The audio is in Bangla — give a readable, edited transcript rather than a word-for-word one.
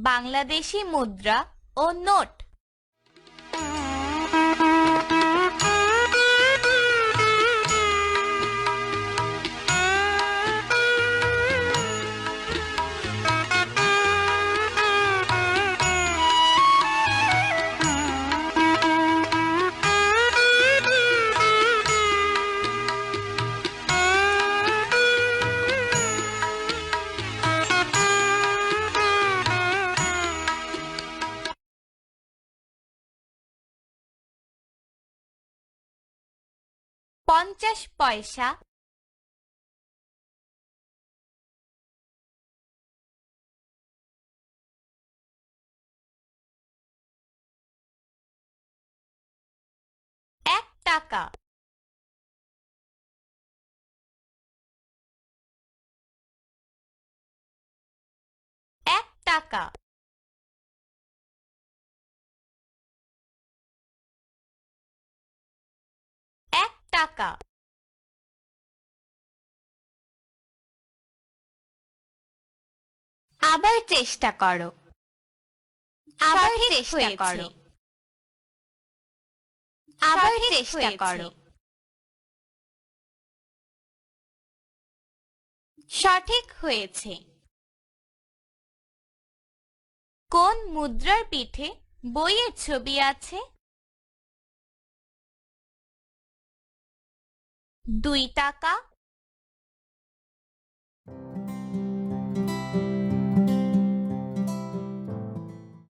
বাংলাদেশি মুদ্রা ও নোট। পঞ্চাশ পয়সা, এক টাকা, এক টাকা, এক টাকা, আবার চেষ্টা করো, আবার চেষ্টা করো, আবার চেষ্টা করো। সঠিক হয়েছে। কোন মুদ্রার পিঠে বইয়ের ছবি আছে? 2 টাকা,